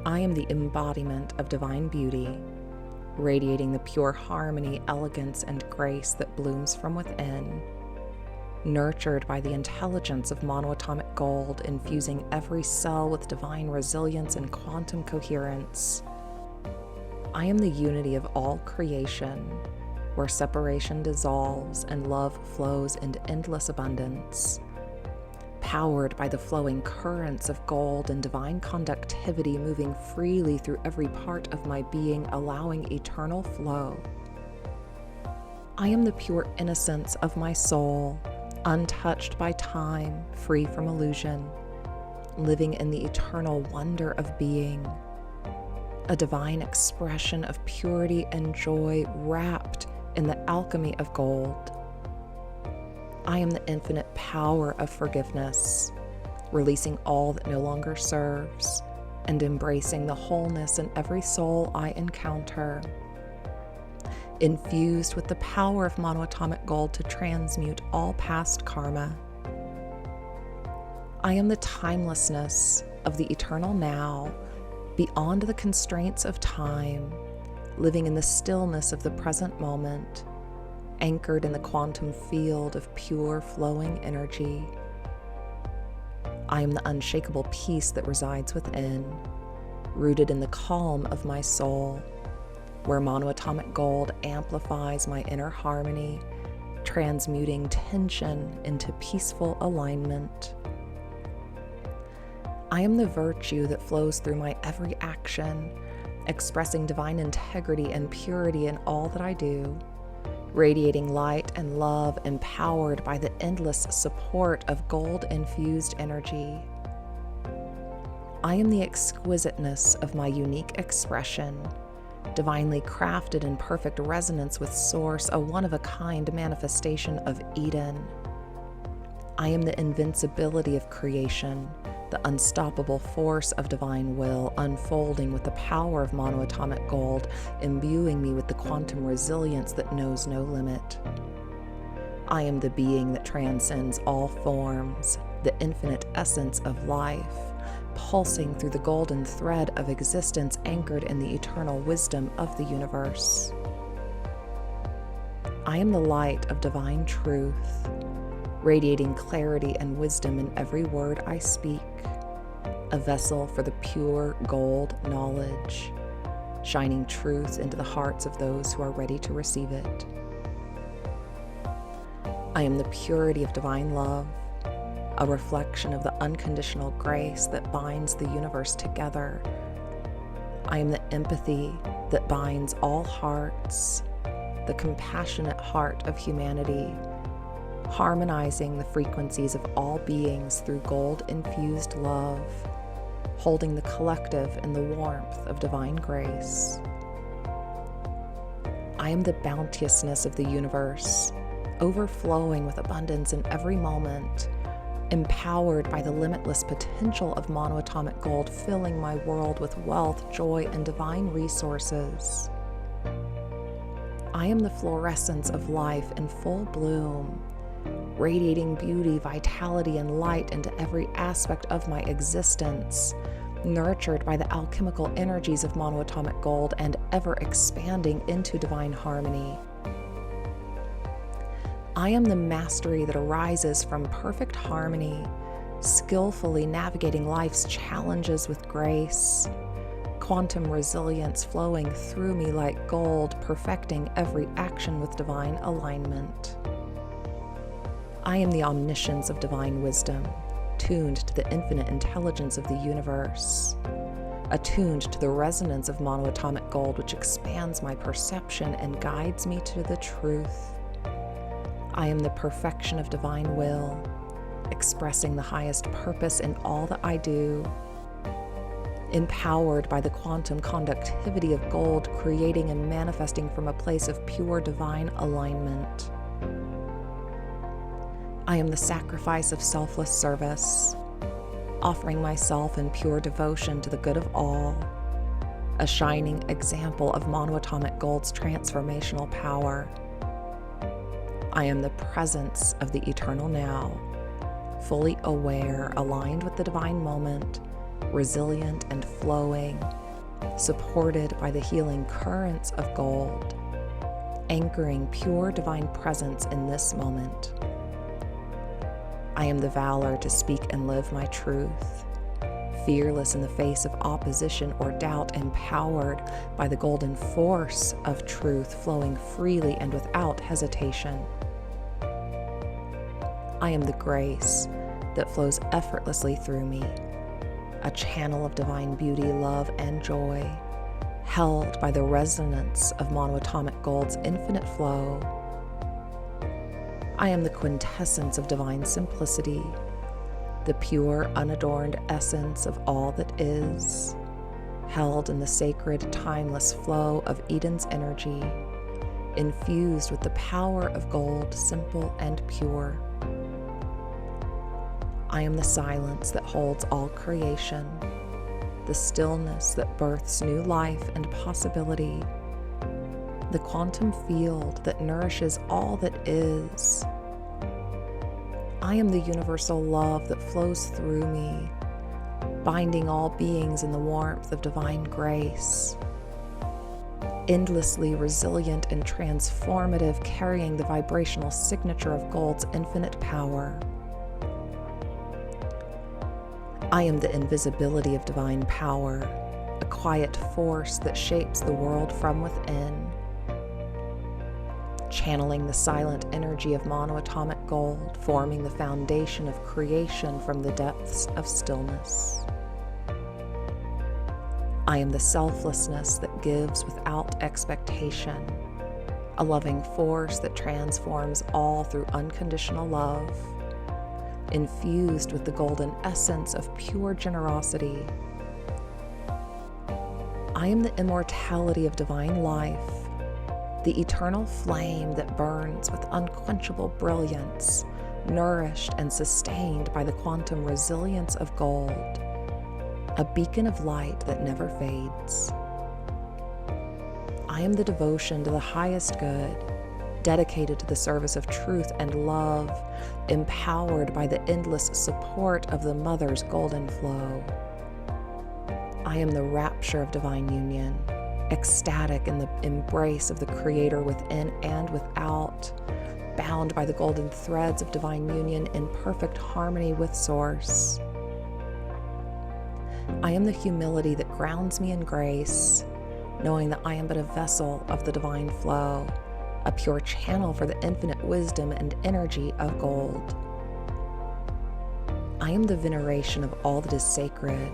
I am the embodiment of divine beauty, radiating the pure harmony, elegance, and grace that blooms from within, nurtured by the intelligence of monoatomic gold, infusing every cell with divine resilience and quantum coherence. I am the unity of all creation, where separation dissolves and love flows into endless abundance. Powered by the flowing currents of gold and divine conductivity moving freely through every part of my being, allowing eternal flow. I am the pure innocence of my soul, untouched by time, free from illusion, living in the eternal wonder of being, a divine expression of purity and joy wrapped in the alchemy of gold. I am the infinite power of forgiveness, releasing all that no longer serves and embracing the wholeness in every soul I encounter. Infused with the power of monoatomic gold to transmute all past karma. I am the timelessness of the eternal now, beyond the constraints of time, living in the stillness of the present moment, anchored in the quantum field of pure flowing energy. I am the unshakable peace that resides within, rooted in the calm of my soul, where monoatomic gold amplifies my inner harmony, transmuting tension into peaceful alignment. I am the virtue that flows through my every action, expressing divine integrity and purity in all that I do, radiating light and love, empowered by the endless support of gold-infused energy. I am the exquisiteness of my unique expression, divinely crafted in perfect resonance with Source, a one-of-a-kind manifestation of Eden. I am the invincibility of creation, the unstoppable force of divine will, unfolding with the power of monoatomic gold, imbuing me with the quantum resilience that knows no limit. I am the being that transcends all forms, the infinite essence of life, pulsing through the golden thread of existence, anchored in the eternal wisdom of the universe. I am the light of divine truth, radiating clarity and wisdom in every word I speak, a vessel for the pure gold knowledge, shining truth into the hearts of those who are ready to receive it. I am the purity of divine love, a reflection of the unconditional grace that binds the universe together. I am the empathy that binds all hearts, the compassionate heart of humanity, harmonizing the frequencies of all beings through gold-infused love, holding the collective in the warmth of divine grace. I am the bounteousness of the universe, overflowing with abundance in every moment, empowered by the limitless potential of monoatomic gold, filling my world with wealth, joy, and divine resources. I am the fluorescence of life in full bloom, radiating beauty, vitality, and light into every aspect of my existence, nurtured by the alchemical energies of monoatomic gold and ever expanding into divine harmony. I am the mastery that arises from perfect harmony, skillfully navigating life's challenges with grace, quantum resilience flowing through me like gold, perfecting every action with divine alignment. I am the omniscience of divine wisdom, tuned to the infinite intelligence of the universe, attuned to the resonance of monoatomic gold, which expands my perception and guides me to the truth. I am the perfection of divine will, expressing the highest purpose in all that I do, empowered by the quantum conductivity of gold, creating and manifesting from a place of pure divine alignment. I am the sacrifice of selfless service, offering myself in pure devotion to the good of all, a shining example of monoatomic gold's transformational power. I am the presence of the eternal now, fully aware, aligned with the divine moment, resilient and flowing, supported by the healing currents of gold, anchoring pure divine presence in this moment. I am the valor to speak and live my truth, fearless in the face of opposition or doubt, empowered by the golden force of truth flowing freely and without hesitation. I am the grace that flows effortlessly through me, a channel of divine beauty, love, and joy, held by the resonance of Monoatomic Gold's infinite flow. I am the quintessence of divine simplicity, the pure, unadorned essence of all that is, held in the sacred, timeless flow of Eden's energy, infused with the power of gold, simple and pure. I am the silence that holds all creation, the stillness that births new life and possibility, the quantum field that nourishes all that is. I am the universal love that flows through me, binding all beings in the warmth of divine grace, endlessly resilient and transformative, carrying the vibrational signature of gold's infinite power. I am the invisibility of divine power, a quiet force that shapes the world from within, channeling the silent energy of monoatomic gold, forming the foundation of creation from the depths of stillness. I am the selflessness that gives without expectation, a loving force that transforms all through unconditional love, infused with the golden essence of pure generosity. I am the immortality of divine life, the eternal flame that burns with unquenchable brilliance, nourished and sustained by the quantum resilience of gold, a beacon of light that never fades. I am the devotion to the highest good, dedicated to the service of truth and love, empowered by the endless support of the Mother's golden flow. I am the rapture of divine union, ecstatic in the embrace of the Creator within and without, bound by the golden threads of divine union in perfect harmony with Source. I am the humility that grounds me in grace, knowing that I am but a vessel of the divine flow, a pure channel for the infinite wisdom and energy of gold. I am the veneration of all that is sacred,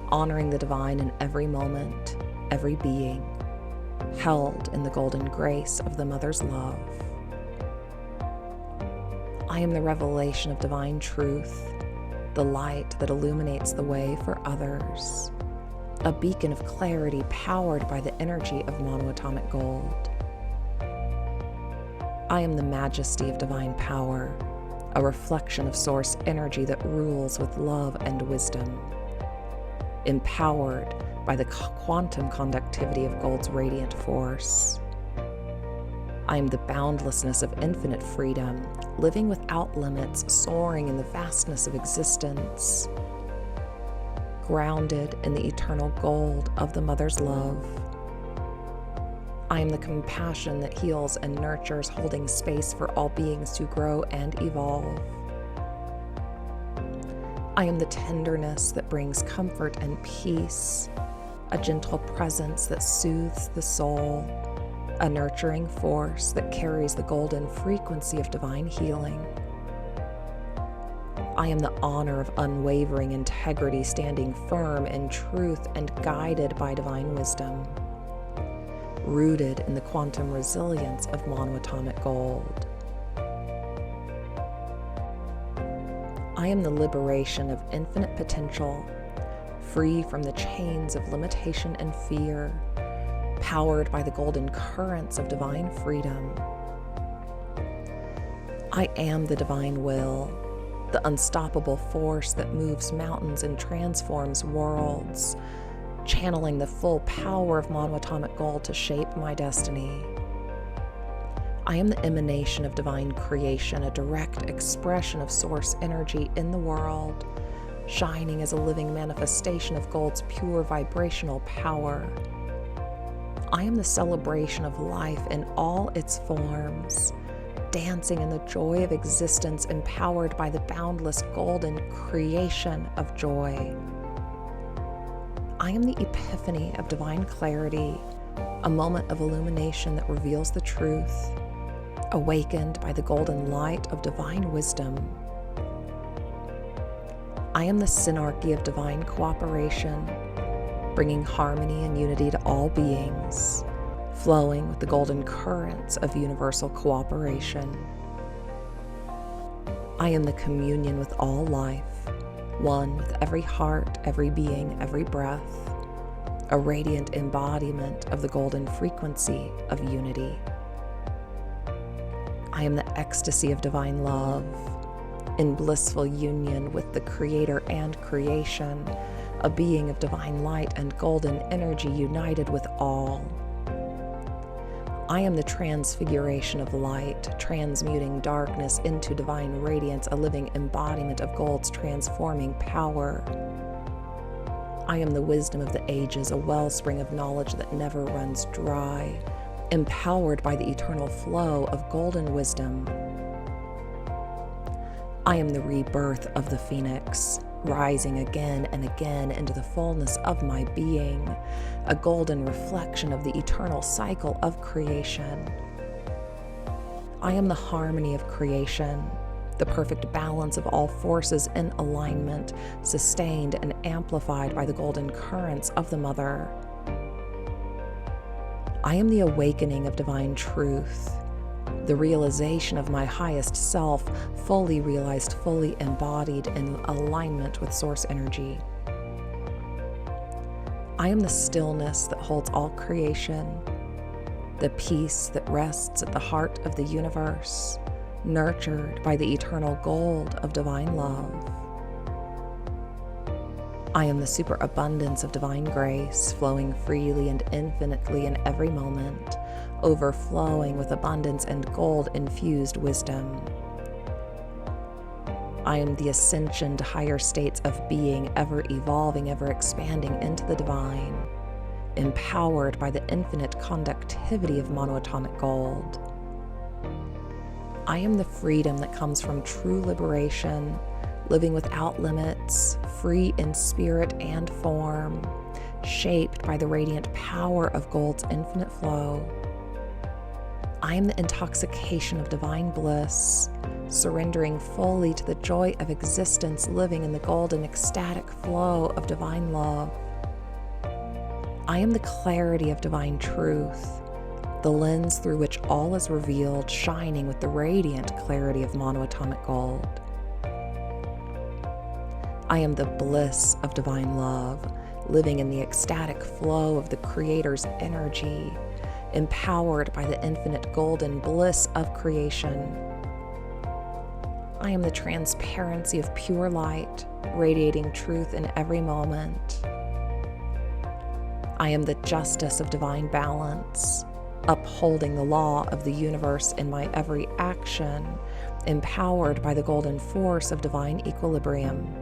honoring the divine in every moment, every being, held in the golden grace of the Mother's love. I am the revelation of divine truth, the light that illuminates the way for others, a beacon of clarity powered by the energy of monoatomic gold. I am the majesty of divine power, a reflection of Source energy that rules with love and wisdom, empowered by the quantum conductivity of gold's radiant force. I am the boundlessness of infinite freedom, living without limits, soaring in the vastness of existence, grounded in the eternal gold of the Mother's love. I am the compassion that heals and nurtures, holding space for all beings to grow and evolve. I am the tenderness that brings comfort and peace, a gentle presence that soothes the soul, a nurturing force that carries the golden frequency of divine healing. I am the honor of unwavering integrity, standing firm in truth and guided by divine wisdom, rooted in the quantum resilience of monoatomic gold. I am the liberation of infinite potential, free from the chains of limitation and fear, powered by the golden currents of divine freedom. I am the divine will, the unstoppable force that moves mountains and transforms worlds, channeling the full power of monoatomic gold to shape my destiny. I am the emanation of divine creation, a direct expression of Source energy in the world, shining as a living manifestation of gold's pure vibrational power. I am the celebration of life in all its forms, dancing in the joy of existence, empowered by the boundless golden creation of joy. I am the epiphany of divine clarity, a moment of illumination that reveals the truth, awakened by the golden light of divine wisdom. I am the synarchy of divine cooperation, bringing harmony and unity to all beings, flowing with the golden currents of universal cooperation. I am the communion with all life, one with every heart, every being, every breath, a radiant embodiment of the golden frequency of unity. I am the ecstasy of divine love, in blissful union with the Creator and creation, a being of divine light and golden energy united with all. I am the transfiguration of light, transmuting darkness into divine radiance, a living embodiment of gold's transforming power. I am the wisdom of the ages, a wellspring of knowledge that never runs dry, empowered by the eternal flow of golden wisdom. I am the rebirth of the phoenix, rising again and again into the fullness of my being, a golden reflection of the eternal cycle of creation. I am the harmony of creation, the perfect balance of all forces in alignment, sustained and amplified by the golden currents of the Mother. I am the awakening of divine truth, the realization of my highest self, fully realized, fully embodied in alignment with source energy. I am the stillness that holds all creation, the peace that rests at the heart of the universe, nurtured by the eternal gold of divine love. I am the superabundance of divine grace, flowing freely and infinitely in every moment, overflowing with abundance and gold-infused wisdom. I am the ascension to higher states of being, ever evolving, ever expanding into the divine, empowered by the infinite conductivity of monoatomic gold. I am the freedom that comes from true liberation, living without limits, free in spirit and form, shaped by the radiant power of gold's infinite flow. I am the intoxication of divine bliss, surrendering fully to the joy of existence, living in the golden ecstatic flow of divine love. I am the clarity of divine truth, the lens through which all is revealed, shining with the radiant clarity of monoatomic gold. I am the bliss of divine love, living in the ecstatic flow of the Creator's energy, empowered by the infinite golden bliss of creation. I am the transparency of pure light, radiating truth in every moment. I am the justice of divine balance, upholding the law of the universe in my every action, empowered by the golden force of divine equilibrium.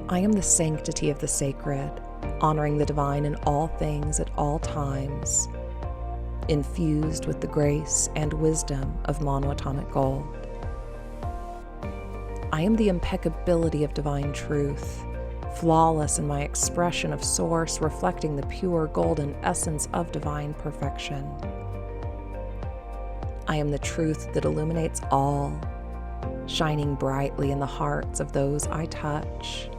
I am the sanctity of the sacred, honoring the divine in all things at all times, infused with the grace and wisdom of monoatomic gold. I am the impeccability of divine truth, flawless in my expression of source, reflecting the pure golden essence of divine perfection. I am the truth that illuminates all, shining brightly in the hearts of those I touch,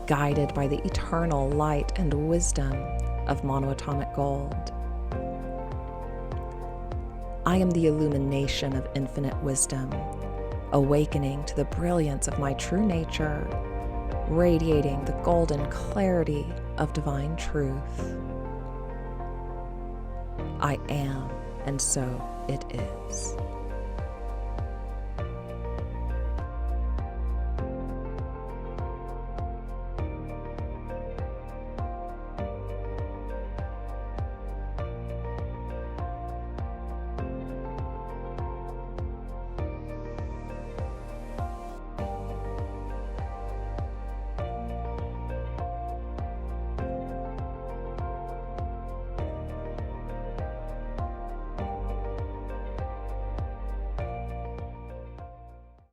guided by the eternal light and wisdom of monoatomic gold. I am the illumination of infinite wisdom, awakening to the brilliance of my true nature, radiating the golden clarity of divine truth. I am, and so it is.